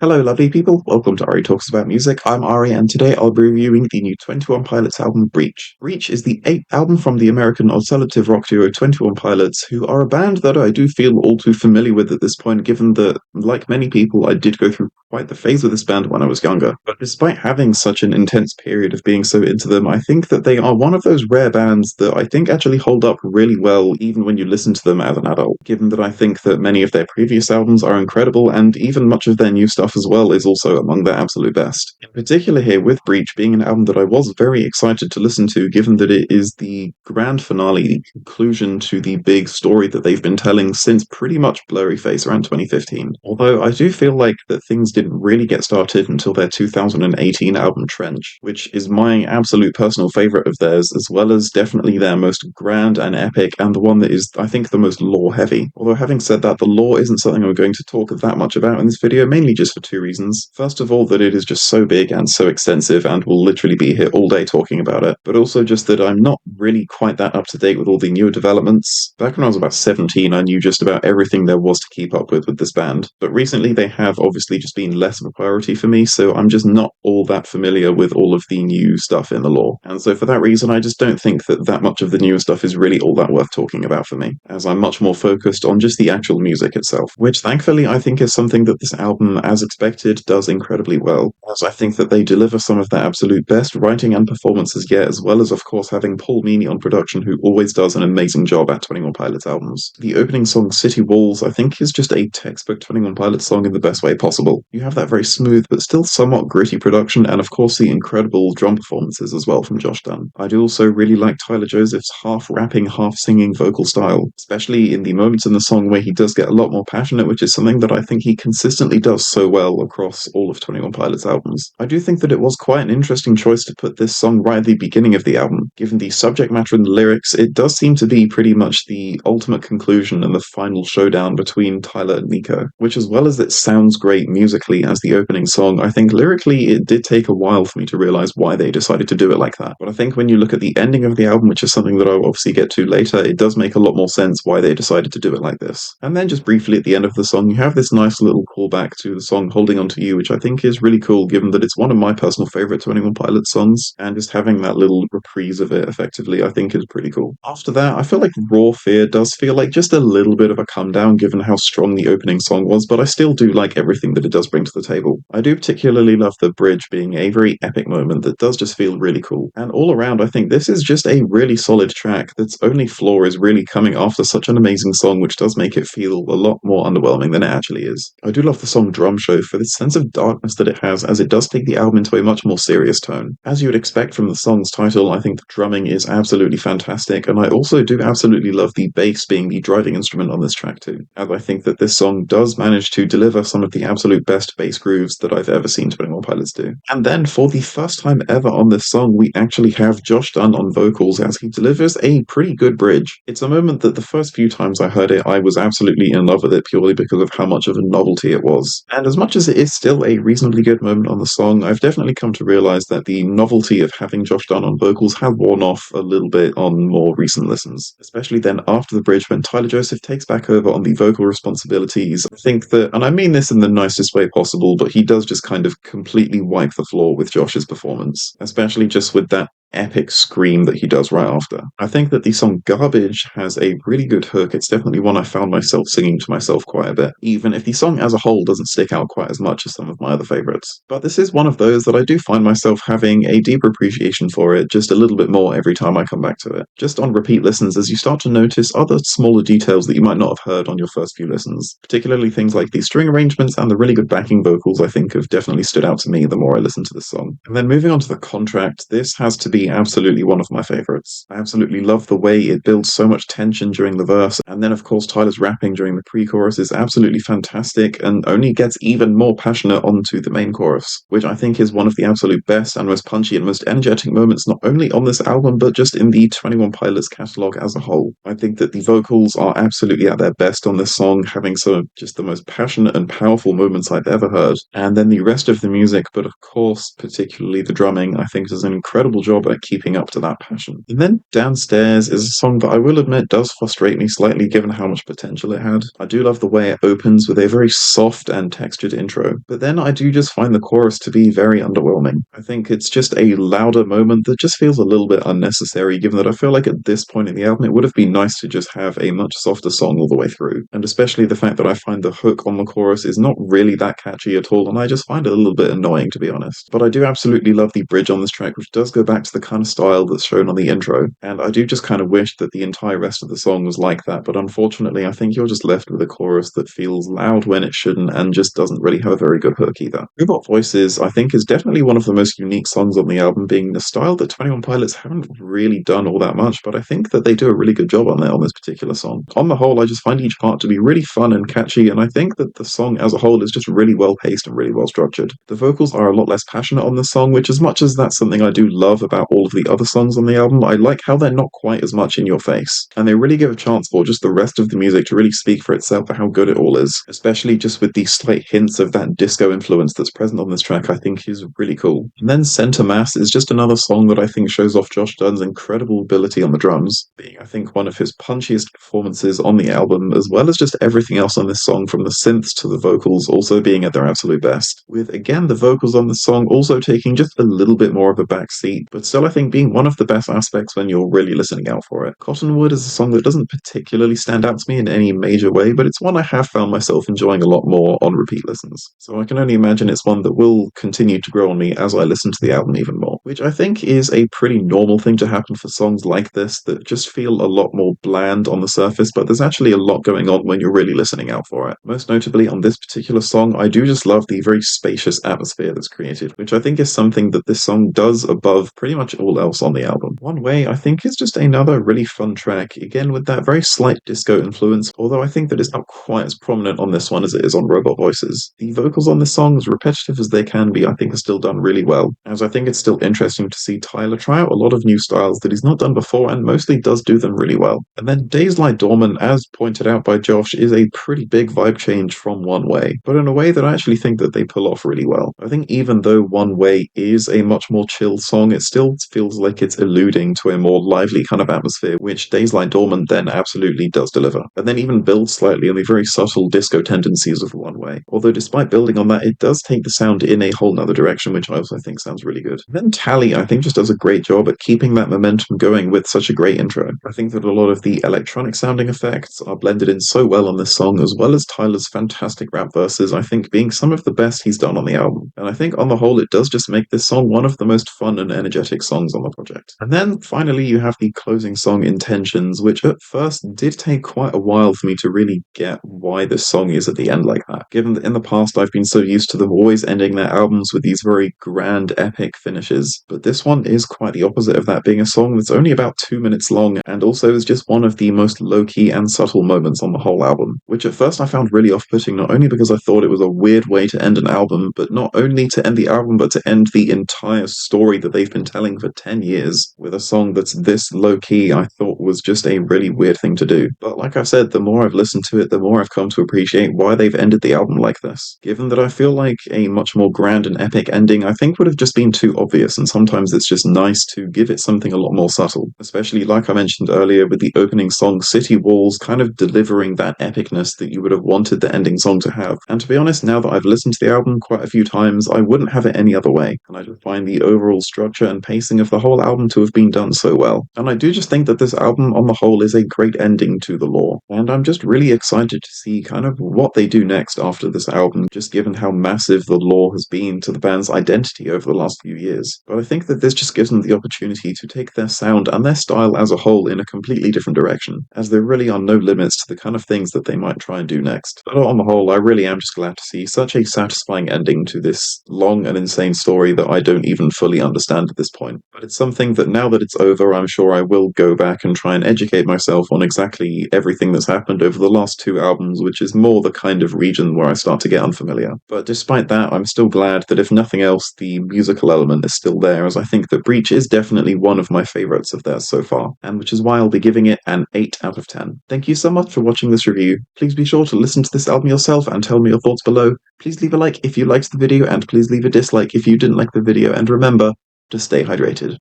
Hello, lovely people. Welcome to Ari Talks About Music. I'm Ari, and today I'll be reviewing the new 21 Pilots album, Breach. Breach is the eighth album from the American alternative rock duo 21 Pilots, who are a band that I do feel all too familiar with at this point, given that, like many people, I did go through quite the phase with this band when I was younger. But despite having such an intense period of being so into them, I think that they are one of those rare bands that I think actually hold up really well, even when you listen to them as an adult, given that I think that many of their previous albums are incredible, and even much of their new stuff as well is also among their absolute best. In particular here with Breach being an album that I was very excited to listen to, given that it is the grand finale, the conclusion to the big story that they've been telling since pretty much Blurry Face around 2015. Although I do feel like that things didn't really get started until their 2018 album Trench, which is my absolute personal favourite of theirs, as well as definitely their most grand and epic, and the one that is, I think, the most lore heavy. Although having said that, the lore isn't something I'm going to talk that much about in this video, mainly just for two reasons. First of all, that it is just so big and so extensive and will literally be here all day talking about it, but also just that I'm not really quite that up to date with all the newer developments. Back when I was about 17, I knew just about everything there was to keep up with this band, but recently they have obviously just been less of a priority for me, so I'm just not all that familiar with all of the new stuff in the lore. And so for that reason, I just don't think that much of the newer stuff is really all that worth talking about for me, as I'm much more focused on just the actual music itself, which thankfully I think is something that this album, as expected, does incredibly well, as I think that they deliver some of their absolute best writing and performances yet, as well as of course having Paul Meany on production, who always does an amazing job at 21 Pilots albums. The opening song City Walls I think is just a textbook 21 Pilots song in the best way possible. You have that very smooth but still somewhat gritty production, and of course the incredible drum performances as well from Josh Dun. I do also really like Tyler Joseph's half rapping, half singing vocal style, especially in the moments in the song where he does get a lot more passionate, which is something that I think he consistently does so well across all of 21 Pilots albums. I do think that it was quite an interesting choice to put this song right at the beginning of the album. Given the subject matter and the lyrics, it does seem to be pretty much the ultimate conclusion and the final showdown between Tyler and Nico, which, as well as it sounds great musically as the opening song, I think lyrically it did take a while for me to realize why they decided to do it like that. But I think when you look at the ending of the album, which is something that I'll obviously get to later, it does make a lot more sense why they decided to do it like this. And then just briefly at the end of the song, you have this nice little callback to the song Holding On To You, which I think is really cool, given that it's one of my personal favorite 21 Pilots songs, and just having that little reprise of it effectively I think is pretty cool. After that, I feel like Raw Fear does feel like just a little bit of a come down given how strong the opening song was, but I still do like everything that it does bring to the table. I do particularly love the bridge being a very epic moment that does just feel really cool. And all around, I think this is just a really solid track that's only flaw is really coming after such an amazing song, which does make it feel a lot more underwhelming than it actually is. I do love the song Drum Show for the sense of darkness that it has, as it does take the album into a much more serious tone. As you would expect from the song's title, I think the drumming is absolutely fantastic, and I also do absolutely love the bass being the driving instrument on this track too, as I think that this song does manage to deliver some of the absolute best bass grooves that I've ever seen 21 Pilots do. And then for the first time ever on this song, we actually have Josh Dun on vocals as he delivers a pretty good bridge. It's a moment that the first few times I heard it, I was absolutely in love with it purely because of how much of a novelty it was. And as much as it is still a reasonably good moment on the song, I've definitely come to realize that the novelty of having Josh Dun on vocals has worn off a little bit on more recent listens, especially then after the bridge when Tyler Joseph takes back over on the vocal responsibilities. I think that, and I mean this in the nicest way possible, but he does just kind of completely wipe the floor with Josh's performance, especially just with that epic scream that he does right after. I think that the song Garbage has a really good hook. It's definitely one I found myself singing to myself quite a bit, even if the song as a whole doesn't stick out quite as much as some of my other favourites. But this is one of those that I do find myself having a deeper appreciation for it just a little bit more every time I come back to it. Just on repeat listens, as you start to notice other smaller details that you might not have heard on your first few listens, particularly things like the string arrangements and the really good backing vocals I think have definitely stood out to me the more I listen to this song. And then moving on to the contract, this has to be absolutely one of my favorites. I absolutely love the way it builds so much tension during the verse, and then of course Tyler's rapping during the pre-chorus is absolutely fantastic and only gets even more passionate onto the main chorus, which I think is one of the absolute best and most punchy and most energetic moments not only on this album but just in the 21 Pilots catalogue as a whole. I think that the vocals are absolutely at their best on this song, having some of just the most passionate and powerful moments I've ever heard, and then the rest of the music, but of course particularly the drumming, I think does an incredible job at keeping up to that passion. And then Downstairs is a song that I will admit does frustrate me slightly given how much potential it had. I do love the way it opens with a very soft and textured intro, but then I do just find the chorus to be very underwhelming. I think it's just a louder moment that just feels a little bit unnecessary, given that I feel like at this point in the album it would have been nice to just have a much softer song all the way through. And especially the fact that I find the hook on the chorus is not really that catchy at all, and I just find it a little bit annoying, to be honest. But I do absolutely love the bridge on this track, which does go back to the kind of style that's shown on the intro, and I do just kind of wish that the entire rest of the song was like that, but unfortunately I think you're just left with a chorus that feels loud when it shouldn't and just doesn't really have a very good hook either. Robot Voices, I think, is definitely one of the most unique songs on the album, being the style that 21 Pilots haven't really done all that much, but I think that they do a really good job on this particular song. On the whole, I just find each part to be really fun and catchy, and I think that the song as a whole is just really well paced and really well structured. The vocals are a lot less passionate on this song, which, as much as that's something I do love about all of the other songs on the album, I like how they're not quite as much in your face, and they really give a chance for just the rest of the music to really speak for itself for how good it all is, especially just with the slight hints of that disco influence that's present on this track. I think is really cool. And then Center Mass is just another song that I think shows off Josh Dunn's incredible ability on the drums, being I think one of his punchiest performances on the album, as well as just everything else on this song, from the synths to the vocals also being at their absolute best, with again the vocals on the song also taking just a little bit more of a back seat, but still I think being one of the best aspects when you're really listening out for it. Cottonwood is a song that doesn't particularly stand out to me in any major way, but it's one I have found myself enjoying a lot more on repeat listens, so I can only imagine it's one that will continue to grow on me as I listen to the album even more, which I think is a pretty normal thing to happen for songs like this that just feel a lot more bland on the surface, but there's actually a lot going on when you're really listening out for it. Most notably on this particular song, I do just love the very spacious atmosphere that's created, which I think is something that this song does above pretty much all else on the album. One Way, I think, is just another really fun track, again with that very slight disco influence, although I think that it's not quite as prominent on this one as it is on Robot Voices. The vocals on this song, as repetitive as they can be, I think are still done really well, as I think it's still interesting to see Tyler try out a lot of new styles that he's not done before and mostly does do them really well. And then Days Lie Dormant, as pointed out by Josh, is a pretty big vibe change from One Way, but in a way that I actually think that they pull off really well. I think even though One Way is a much more chill song, it still feels like it's alluding to a more lively kind of atmosphere, which Days Lie Dormant then absolutely does deliver, and then even builds slightly on the very subtle disco tendencies of One Way, although despite building on that, it does take the sound in a whole nother direction, which I also think sounds really good. Then Tally, I think, just does a great job at keeping that momentum going with such a great intro. I think that a lot of the electronic sounding effects are blended in so well on this song, as well as Tyler's fantastic rap verses, I think being some of the best he's done on the album. And I think on the whole it does just make this song one of the most fun and energetic songs on the project. And then finally you have the closing song Intentions, which at first did take quite a while for me to really get why this song is at the end like that, given that in the past I've been so used to them always ending their albums with these very grand epic finishes, but this one is quite the opposite of that, being a song that's only about 2 minutes long and also is just one of the most low-key and subtle moments on the whole album, which at first I found really off-putting, not only because I thought it was a weird way to end an album, but not only to end the album but to end the entire story that they've been telling for 10 years with a song that's this low-key. I thought was just a really weird thing to do, but like I said, the more I've listened to it, the more I've come to appreciate why they've ended the album like this, given that I feel like a much more grand and epic ending I think would have just been too obvious, and sometimes it's just nice to give it something a lot more subtle, especially like I mentioned earlier with the opening song City Walls kind of delivering that epicness that you would have wanted the ending song to have. And to be honest, now that I've listened to the album quite a few times, I wouldn't have it any other way, and I just find the overall structure and pacing of the whole album to have been done so well. And I do just think that this album on the whole is a great ending to The Law, and I'm just really excited to see kind of what they do next after this album, just given how massive The Law has been to the band's identity over the last few years. But I think that this just gives them the opportunity to take their sound and their style as a whole in a completely different direction, as there really are no limits to the kind of things that they might try and do next. But on the whole, I really am just glad to see such a satisfying ending to this long and insane story that I don't even fully understand at this point. But it's something that now that it's over, I'm sure I will go back and try and educate myself on exactly everything that's happened over the last 2 albums, which is more the kind of region where I start to get unfamiliar. But despite that, I'm still glad that if nothing else, the musical element is still there, as I think that Breach is definitely one of my favourites of theirs so far, and which is why I'll be giving it an 8 out of 10. Thank you so much for watching this review. Please be sure to listen to this album yourself and tell me your thoughts below. Please leave a like if you liked the video, and please leave a dislike if you didn't like the video, and remember to stay hydrated.